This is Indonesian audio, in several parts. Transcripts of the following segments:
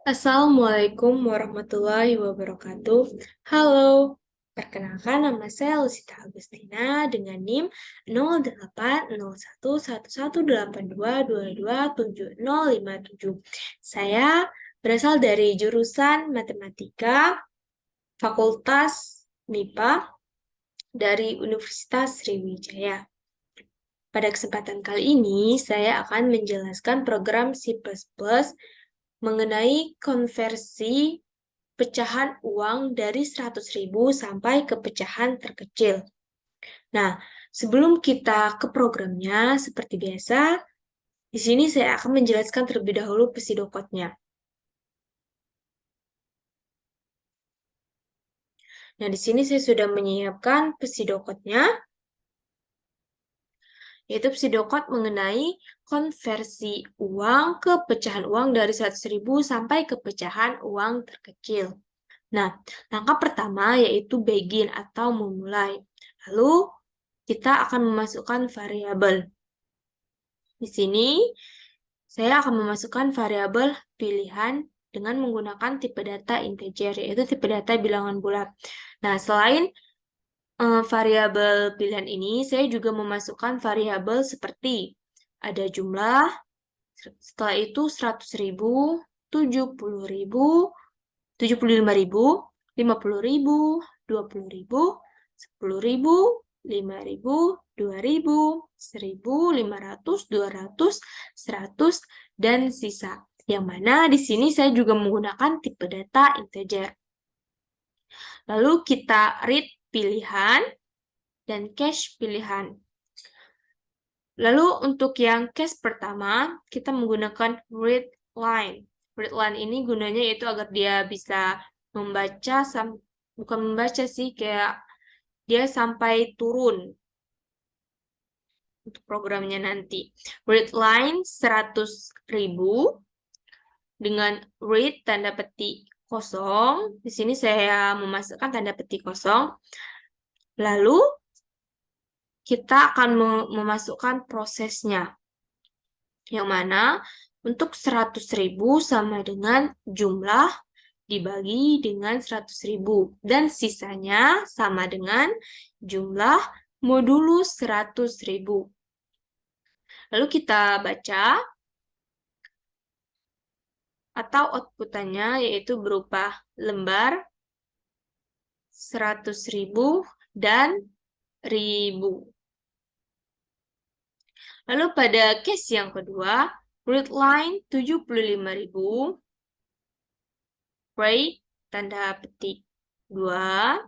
Assalamualaikum warahmatullahi wabarakatuh. Halo, perkenalkan nama saya Lusita Agustina dengan NIM 08011182227057. Saya berasal dari jurusan Matematika Fakultas MIPA dari Universitas Sriwijaya. Pada kesempatan kali ini, saya akan menjelaskan program C++ mengenai konversi pecahan uang dari 100.000 sampai ke pecahan terkecil. Nah, sebelum kita ke programnya, seperti biasa, di sini saya akan menjelaskan terlebih dahulu pseudocode-nya. Nah, di sini saya sudah menyiapkan pseudocode-nya, yaitu pseudocode mengenai konversi uang ke pecahan uang dari 100.000 sampai ke pecahan uang terkecil. Nah, langkah pertama yaitu begin atau memulai. Lalu, kita akan memasukkan variabel. Di sini, saya akan memasukkan variabel pilihan dengan menggunakan tipe data integer, yaitu tipe data bilangan bulat. Nah, selain variabel pilihan ini, saya juga memasukkan variabel seperti ada jumlah, setelah itu 100.000, 70.000, 75.000, 50.000, 20.000, 10.000, 5.000, 2.000, 1.000, 500, 200, 100, dan sisa. Yang mana di sini saya juga menggunakan tipe data integer. Lalu kita read pilihan dan cache pilihan. Lalu untuk yang cache pertama, kita menggunakan read line. Read line ini gunanya yaitu agar dia bisa membaca, bukan membaca sih, kayak dia sampai turun untuk programnya nanti. Read line 100.000 dengan read tanda petik kosong. Di sini saya memasukkan tanda petik kosong. Lalu kita akan memasukkan prosesnya. Yang mana untuk 100.000 sama dengan jumlah dibagi dengan 100.000. Dan sisanya sama dengan jumlah modulus 100.000. Lalu kita baca atau outputannya yaitu berupa lembar 100.000 dan ribu. Lalu pada case yang kedua, read line 75.000, break tanda petik 2,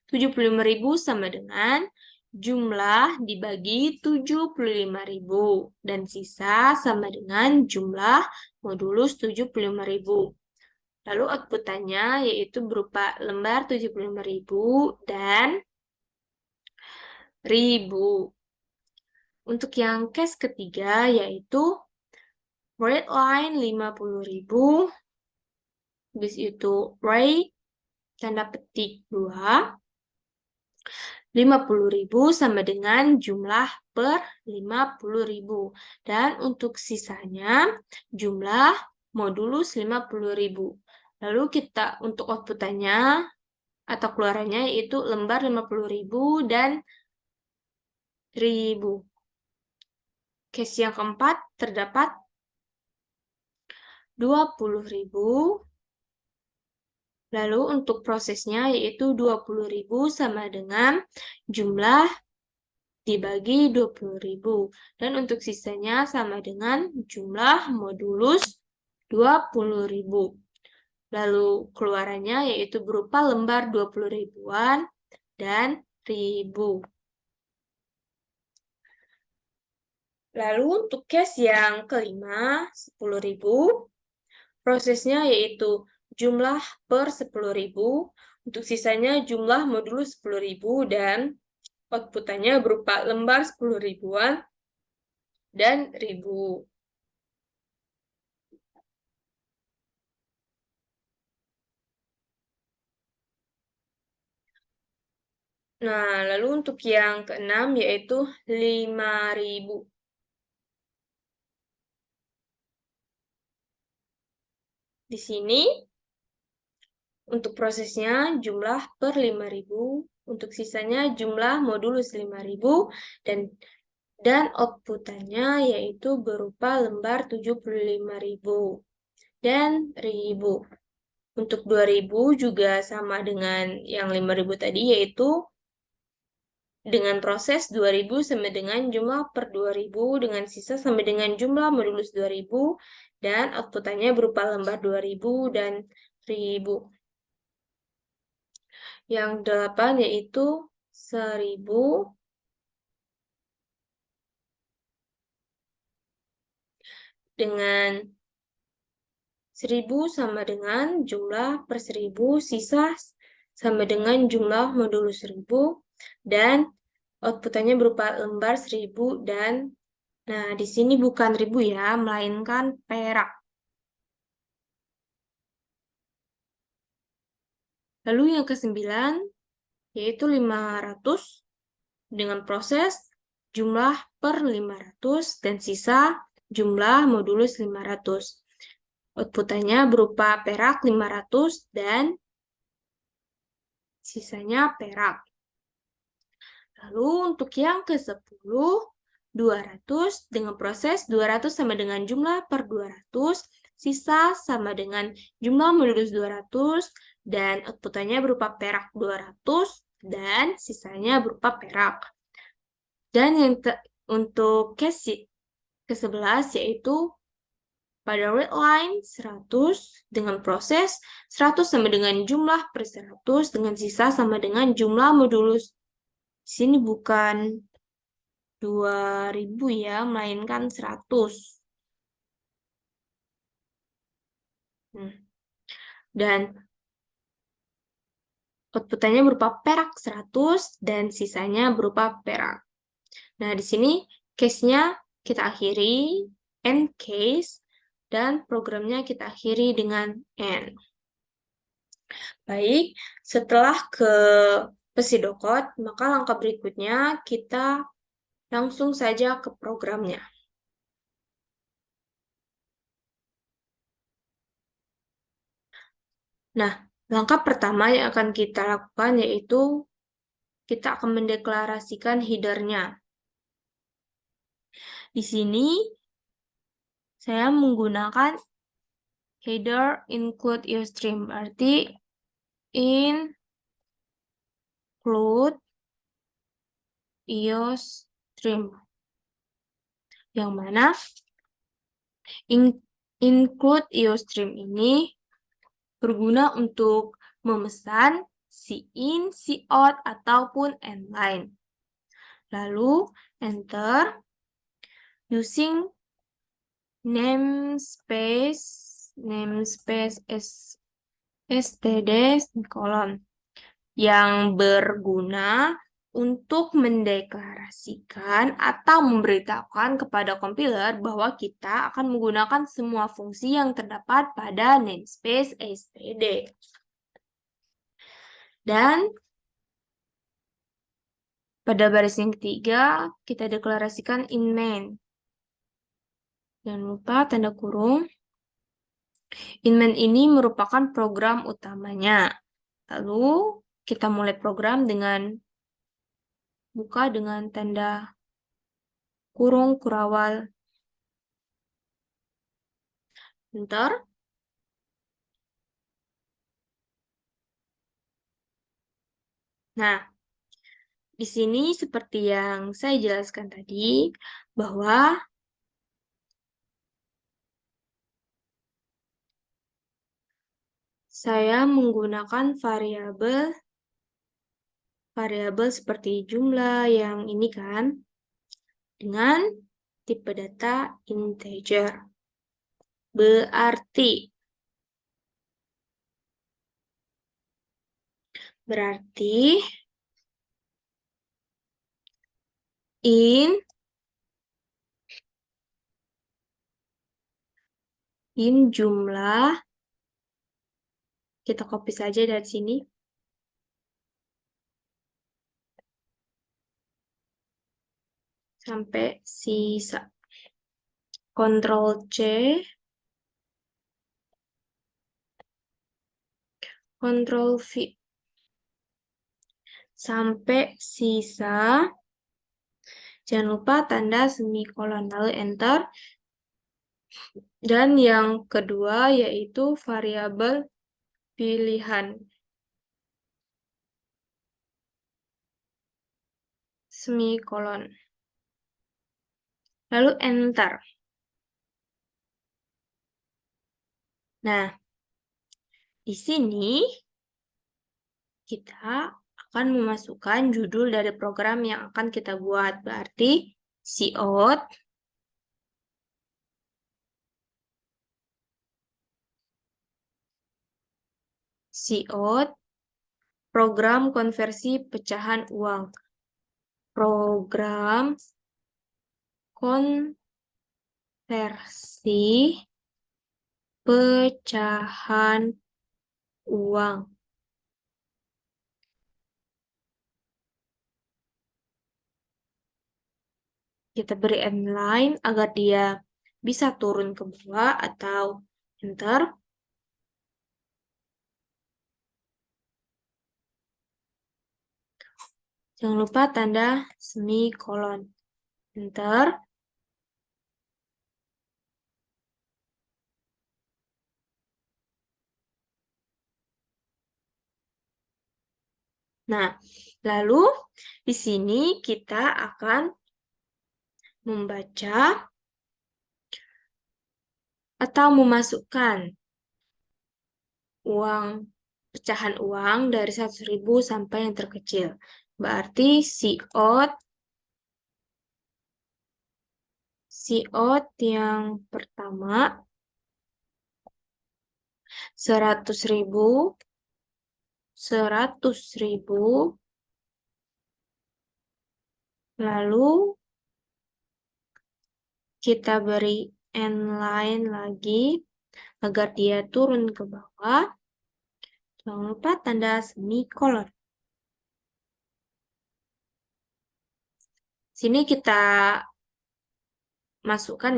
75.000 sama dengan jumlah dibagi 75.000 dan sisa sama dengan jumlah modulus 75.000. Lalu outputannya yaitu berupa lembar 75.000 dan ribu. Untuk yang case ketiga yaitu read line 50.000, habis itu break tanda petik 2, 50.000 sama dengan jumlah per 50.000. Dan untuk sisanya jumlah modulus 50.000. Lalu kita untuk outputannya atau keluarannya yaitu lembar 50.000 dan ribu. Case yang keempat terdapat 20.000. Lalu untuk prosesnya yaitu 20.000 sama dengan jumlah dibagi 20.000. Dan untuk sisanya sama dengan jumlah modulus 20.000. Lalu keluarannya yaitu berupa lembar 20.000-an dan ribu. Lalu untuk case yang kelima, 10.000, prosesnya yaitu jumlah per 10.000, untuk sisanya jumlah modulus 10.000 dan outputannya berupa lembar 10.000-an dan ribu. Nah, lalu untuk yang keenam yaitu 5.000. Di sini untuk prosesnya jumlah per 5.000, untuk sisanya jumlah modulus 5.000, dan outputannya yaitu berupa lembar 75.000 dan 1.000. Untuk 2.000 juga sama dengan yang 5.000 tadi, yaitu dengan proses 2.000 sama dengan jumlah per 2.000, dengan sisa sama dengan jumlah modulus 2.000, dan outputannya berupa lembar 2.000 dan 1.000. Yang 8 yaitu 1.000 dengan 1.000 sama dengan jumlah per 1.000, sisa sama dengan jumlah modulus 1.000, dan outputannya berupa lembar 1.000 dan, nah di sini bukan ribu ya, melainkan perak. Lalu yang ke-9 yaitu 500 dengan proses jumlah per 500 dan sisa jumlah modulus 500. Outputannya berupa perak 500 dan sisanya perak. Lalu untuk yang ke-10, 200 dengan proses 200 sama dengan jumlah per 200, sisa sama dengan jumlah modulus 200, dan outputannya berupa perak 200 dan sisanya berupa perak. Dan yang untuk case ke-11 yaitu pada read line 100 dengan proses 100 sama dengan jumlah per 100 dengan sisa sama dengan jumlah modulus. Di sini bukan 2.000 ya, melainkan 100. Dan outputannya berupa perak 100 dan sisanya berupa perak. Nah, di sini case-nya kita akhiri, end case, dan programnya kita akhiri dengan end. Baik, setelah ke Pseudocode, maka langkah berikutnya kita langsung saja ke programnya. Nah, langkah pertama yang akan kita lakukan yaitu kita akan mendeklarasikan header-nya. Di sini saya menggunakan header include iostream, berarti include iostream. Yang mana include iostream ini berguna untuk memesan coin, cout, ataupun endline. Lalu enter using namespace std kolom yang berguna untuk mendeklarasikan atau memberitahukan kepada kompiler bahwa kita akan menggunakan semua fungsi yang terdapat pada namespace std. Dan pada baris yang ketiga, kita deklarasikan in main. Jangan lupa tanda kurung. In main ini merupakan program utamanya. Lalu kita mulai program dengan buka dengan tanda kurung kurawal. Enter. Nah, di sini seperti yang saya jelaskan tadi, bahwa saya menggunakan variabel seperti jumlah yang ini kan, dengan tipe data integer. Berarti in jumlah, kita copy saja dari sini. Sampai sisa. Ctrl C. Ctrl V. Sampai sisa. Jangan lupa tanda semikolon, lalu enter. Dan yang kedua yaitu variabel pilihan. Semikolon. Lalu enter. Nah, di sini kita akan memasukkan judul dari program yang akan kita buat. Berarti cout program konversi pecahan uang. Program konversi pecahan uang. Kita beri inline agar dia bisa turun ke bawah atau enter. Jangan lupa tanda semikolon. Enter. Nah, lalu di sini kita akan membaca atau memasukkan pecahan uang dari 100.000 sampai yang terkecil. Berarti cout yang pertama 100.000, 100.000, lalu kita beri inline lagi agar dia turun ke bawah. Jangan lupa tanda semikolon. Sini kita masukkan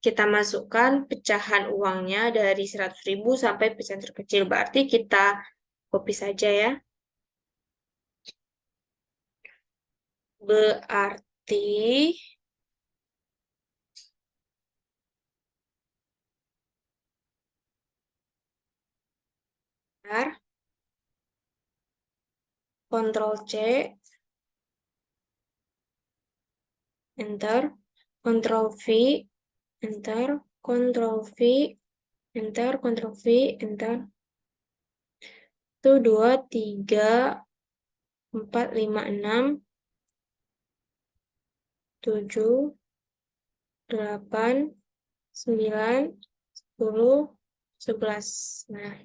kita masukkan pecahan uangnya dari 100.000 sampai pecahan terkecil. Berarti kita copy saja ya. Berarti Ctrl C, enter, Ctrl V, enter, Ctrl V, enter, Ctrl V, enter. 1, 2, 3, 4, 5, 6, 7, 8, 9, 10, 11. Nah,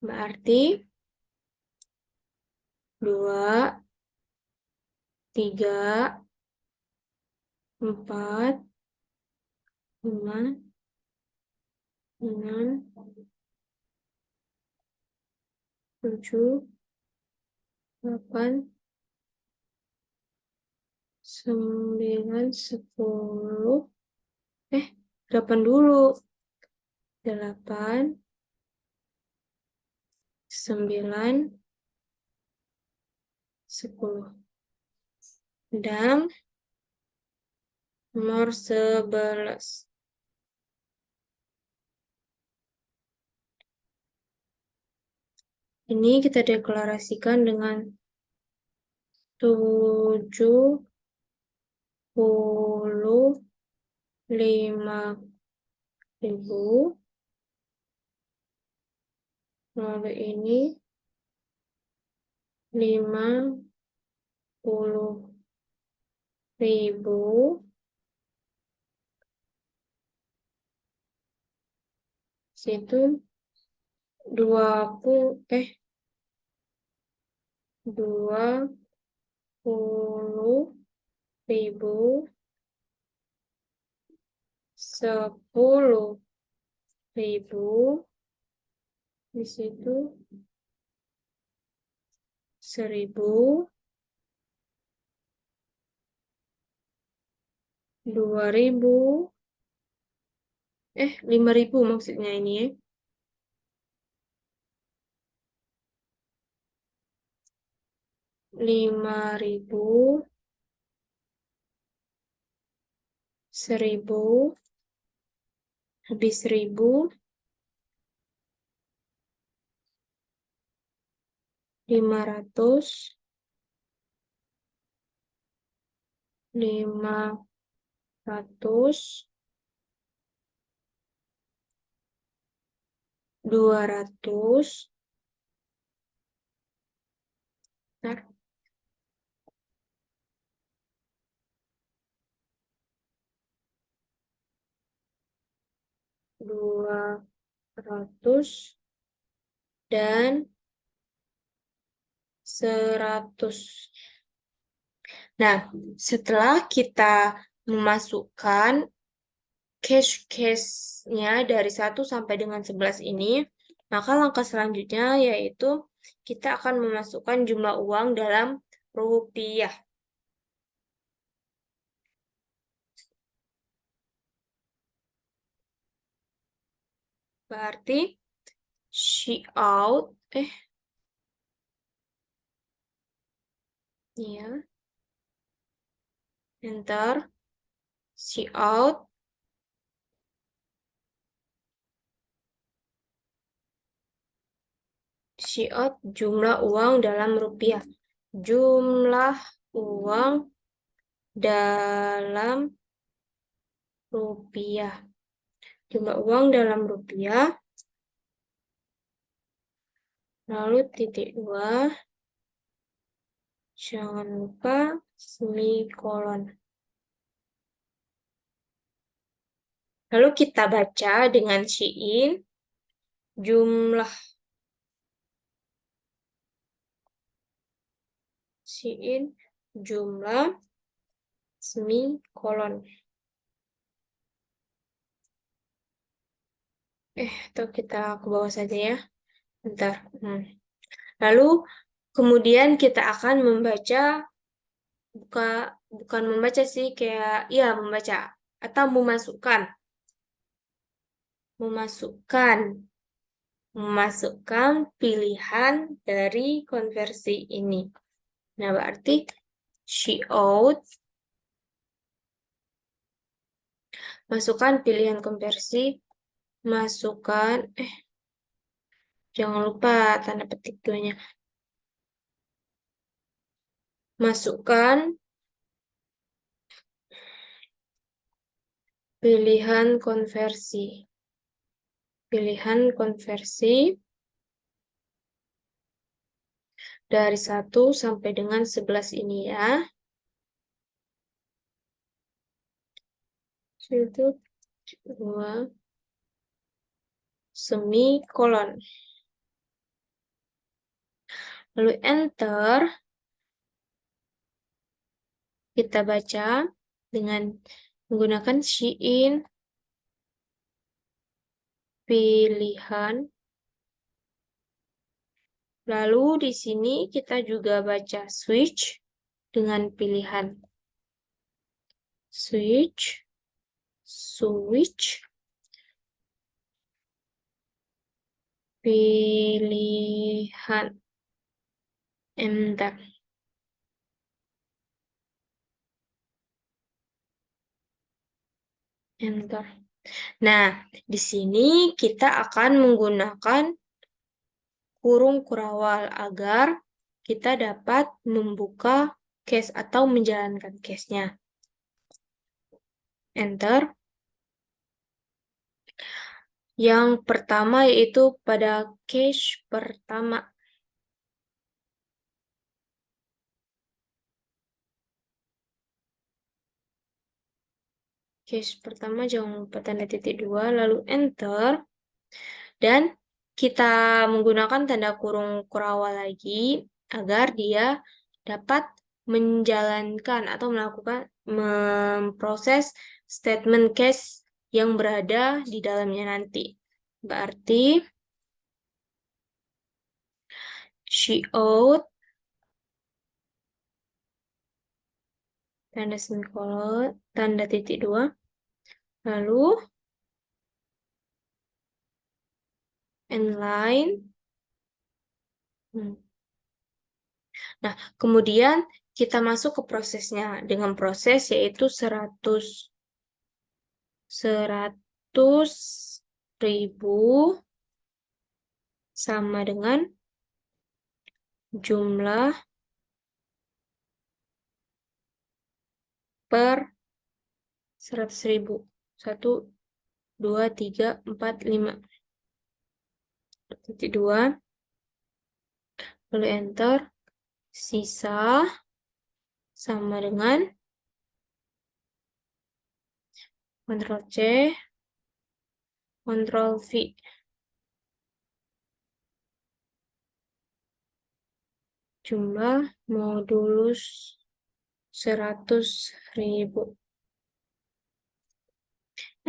berarti 2, 3, 4, 5, 6, 7, 8, 9, 10. 8 dulu. 8, 9, 10. Dan nomor 11. Ini kita deklarasikan dengan 75.000. Lalu ini 50.000. Situ 20.000, 10.000, di situ 1.000, 2.000. 5.000 maksudnya ini ya. 5.000, 1.000, habis 1.000, 500, 500, 200, bentar, 200, dan 100. Nah, setelah kita memasukkan cache-cache-nya dari 1 sampai dengan 11 ini, maka langkah selanjutnya yaitu kita akan memasukkan jumlah uang dalam rupiah. Berarti Cout, ya, enter, Cout, jumlah uang dalam rupiah. Jumlah uang dalam rupiah. Jumlah uang dalam rupiah. Lalu titik 2. Jangan lupa semikolon. Lalu kita baca dengan Shein jumlah Shein jumlah semikolon. Atau kita ke bawah saja ya. Bentar. Lalu kemudian kita akan membaca, bukan membaca sih, kayak ya membaca atau memasukkan pilihan dari konversi ini. Nah, berarti Cout, masukkan pilihan konversi, masukkan, jangan lupa tanda petik 2-nya. Masukkan pilihan konversi. Pilihan konversi dari 1 sampai dengan 11 ini ya. 1, 2, semikolon. Lalu enter. Kita baca dengan menggunakan Shein pilihan. Lalu di sini kita juga baca switch dengan pilihan. Switch, pilihan. Enter. Enter. Nah, di sini kita akan menggunakan kurung kurawal agar kita dapat membuka cache atau menjalankan cache-nya. Enter. Yang pertama yaitu pada cache pertama. Cache pertama jangan lupa tanda titik 2, lalu enter. Dan kita menggunakan tanda kurung kurawal lagi agar dia dapat menjalankan atau memproses statement cache yang berada di dalamnya nanti. Berarti Cout tanda semikolon, tanda titik 2, lalu inline. Nah, kemudian kita masuk ke prosesnya dengan proses yaitu 100.000 sama dengan jumlah per 100.000. 1, 2, 3, 4, 5. Titik 2. Lalu enter. Sisa sama dengan Ctrl C, Ctrl V. Jumlah modulus 100.000.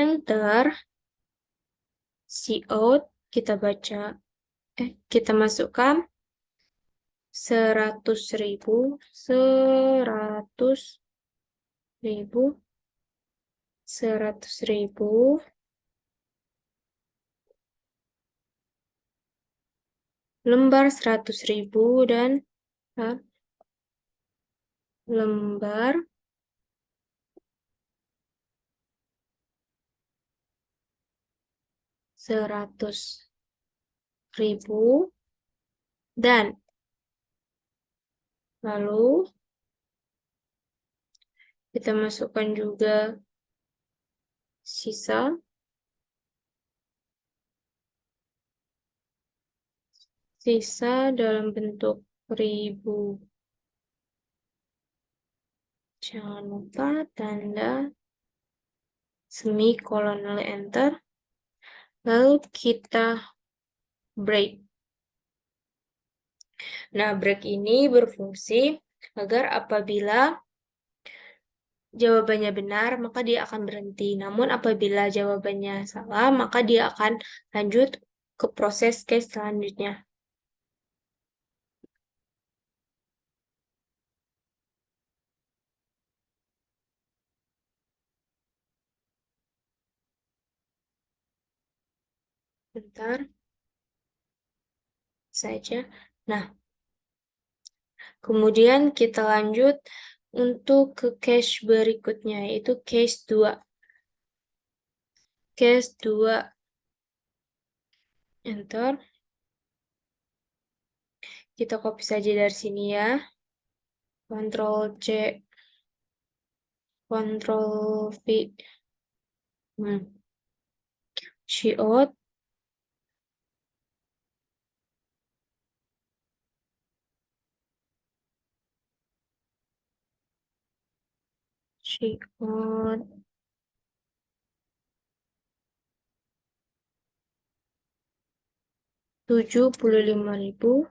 Enter. Cout kita baca. Kita masukkan 100.000, 100.000, 100.000, lembar 100.000 dan lembar 100.000 dan lalu kita masukkan juga sisa dalam bentuk ribu. Jangan lupa tanda semikolon, lalu enter. Lalu kita break. Nah, break ini berfungsi agar apabila jawabannya benar, maka dia akan berhenti. Namun apabila jawabannya salah, maka dia akan lanjut ke proses case selanjutnya. Bentar. Saja. Nah, kemudian kita lanjut untuk ke case berikutnya, yaitu case 2. Case 2. Enter. Kita copy saja dari sini ya. Ctrl C, Ctrl V. Cout. Cout. 75.000,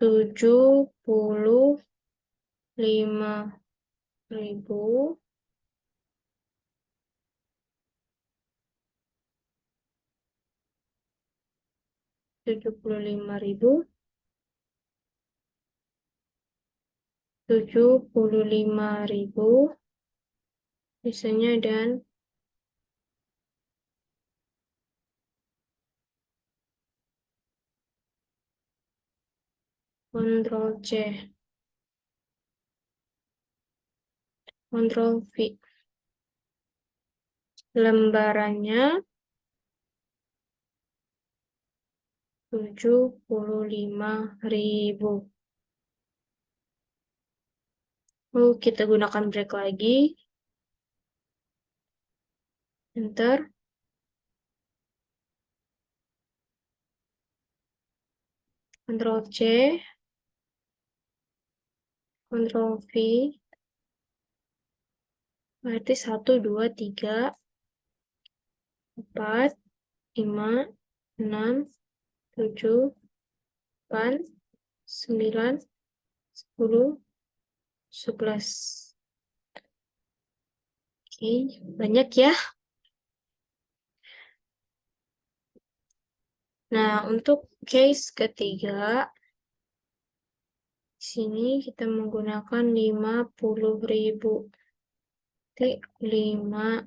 75.000, 75.000, 75.000, sisanya dan Ctrl C, Ctrl V. Lembarannya 75.000. Lalu kita gunakan break lagi. Enter. Ctrl C, Ctrl V. Berarti 1, 2, 3, 4, 5, 6, 7, 8, 9, 10, 11. Oke, banyak ya. Nah, untuk case ketiga, sini kita menggunakan 50.000. 50.000.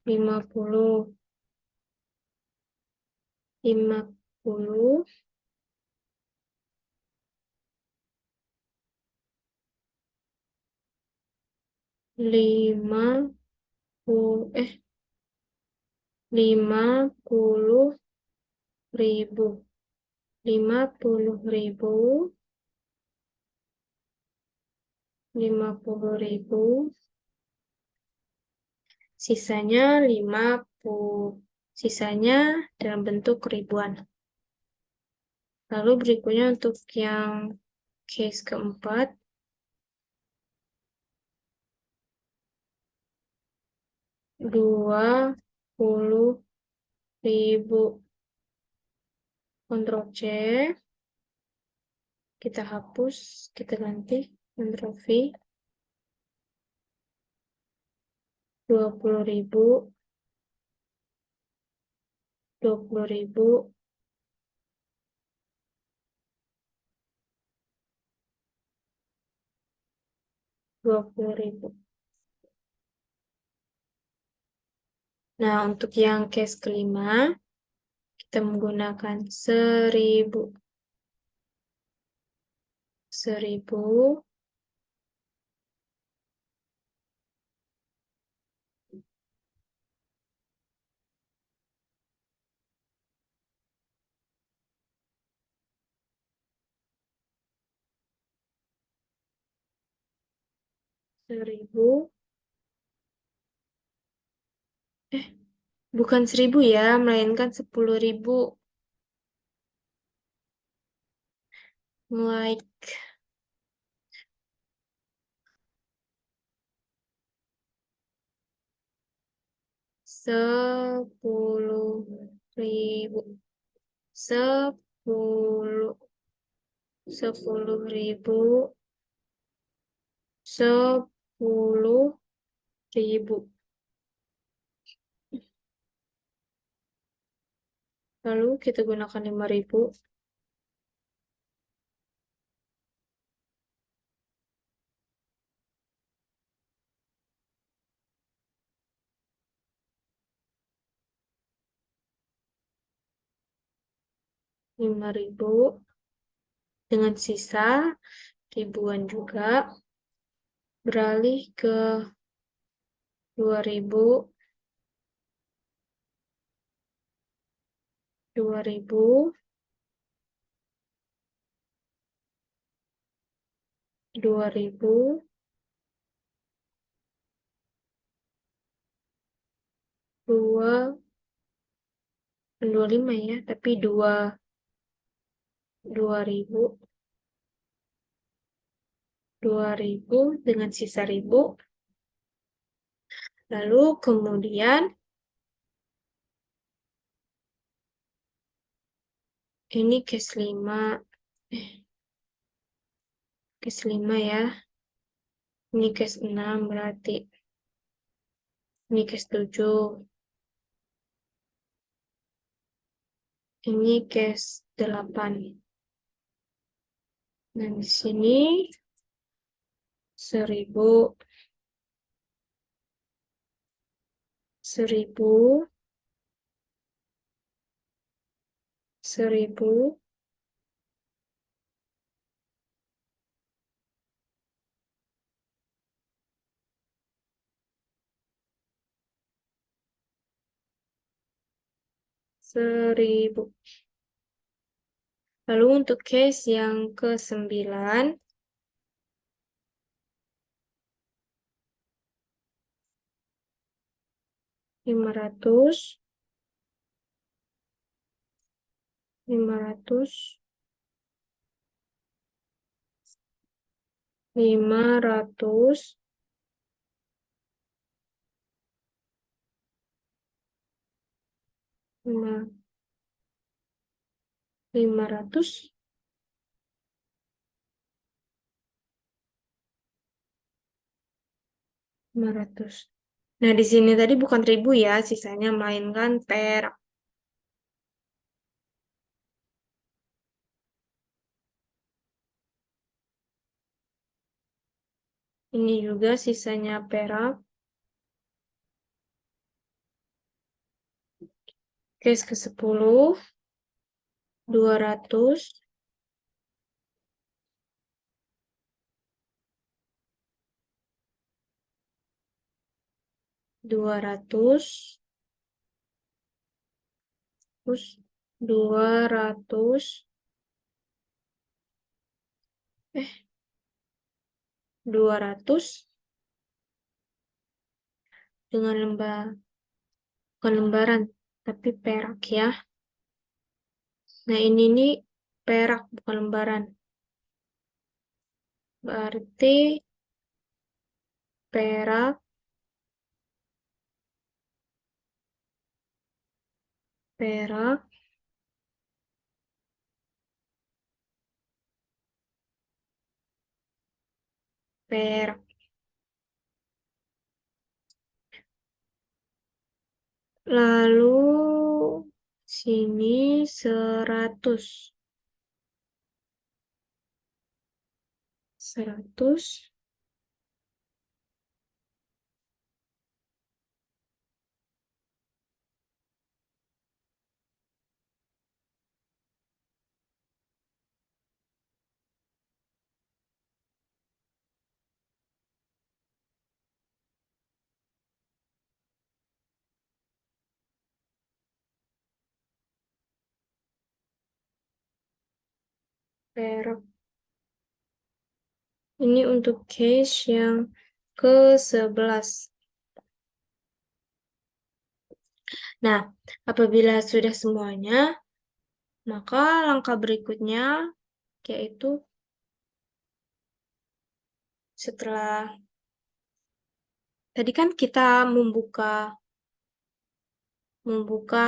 50. 50. 50.000. 50.000. 50.000. Sisanya 50. Sisanya dalam bentuk ribuan. Lalu berikutnya untuk yang case keempat, 20.000. Ctrl C, kita hapus, kita ganti, Ctrl V, 20.000. 20.000. 20.000. Nah, untuk yang case kelima, kita menggunakan 1.000. 1.000. 1.000. Bukan 1.000 ya, melainkan 10.000. Like. 10.000. 10. 10.000. 10.000. Lalu kita gunakan 5.000. 5.000. Dengan sisa ribuan juga. Beralih ke 2.000. 2.000. 2.000. 25 ya, tapi 2.000. 2.000 dengan sisa 1.000. Lalu kemudian ini case 5. Case 5 ya. Ini case 6 berarti. Ini case 7. Ini case 8. Nah, di sini 1.000. 1.000. 1.000. 1.000. Lalu untuk case yang ke-9, 500. 500. 500. 500. 500. Nah, di sini tadi bukan ribu ya, sisanya melainkan perak. Ini juga sisanya perak. Case ke-10, 200, 200, terus 200, 200 dengan bukan lembaran, tapi perak ya. Nah, ini nih perak, bukan lembaran. Berarti perak, perak, perak. Lalu sini 100. 100, perak. Ini untuk case yang ke-11. Nah, apabila sudah semuanya, maka langkah berikutnya yaitu setelah tadi kan kita membuka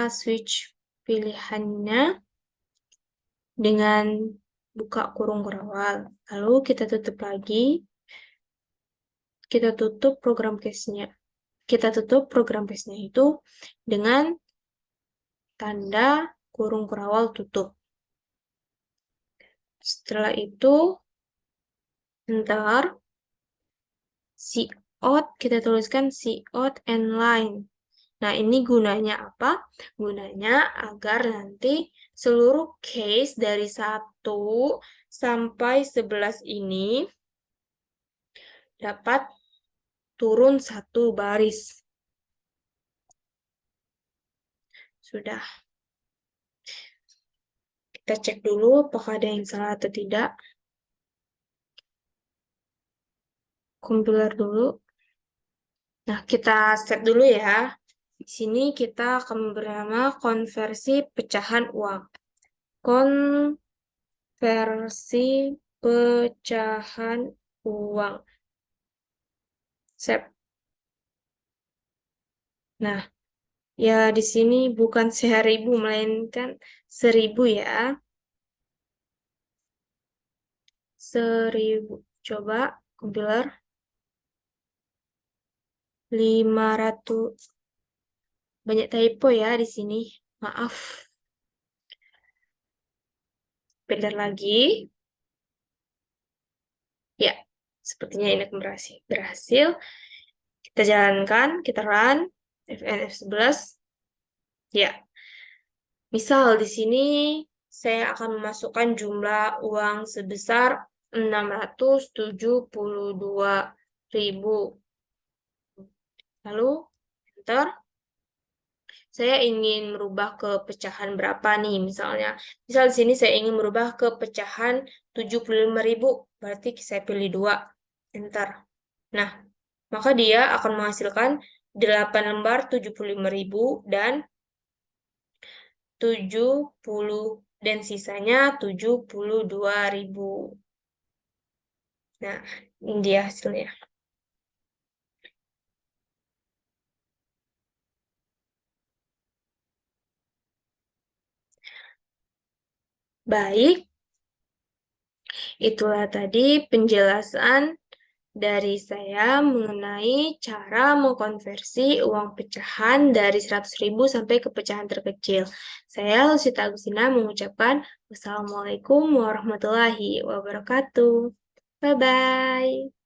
switch pilihannya dengan buka kurung kurawal. Lalu kita tutup lagi, kita tutup program case-nya. Kita tutup program case-nya itu dengan tanda kurung kurawal tutup. Setelah itu, ntar cout, kita tuliskan cout and line. Nah, ini gunanya apa? Gunanya agar nanti seluruh case dari 1 sampai 11 ini dapat turun 1 baris. Sudah. Kita cek dulu apakah ada yang salah atau tidak. Compiler dulu. Nah, kita set dulu ya. Di sini kita akan bernama konversi pecahan uang. Konversi pecahan uang. Save. Nah, ya di sini bukan 1000, melainkan 1000 ya. 1000. Coba, compiler. 500. Banyak typo ya di sini. Maaf. Bentar lagi. Ya, sepertinya ini akan berhasil. Kita jalankan, kita run. Fn F11. Ya. Misal di sini saya akan memasukkan jumlah uang sebesar 672.000. Lalu, enter. Saya ingin merubah ke pecahan berapa nih misalnya. Misal di sini saya ingin merubah ke pecahan 75.000, berarti saya pilih 2, enter. Nah, maka dia akan menghasilkan 8 lembar 75.000 dan 70 dan sisanya 72.000. Nah, ini dia hasilnya. Baik, itulah tadi penjelasan dari saya mengenai cara mengkonversi uang pecahan dari 100.000 sampai ke pecahan terkecil. Saya Lusita Agustina mengucapkan wassalamualaikum warahmatullahi wabarakatuh. Bye-bye.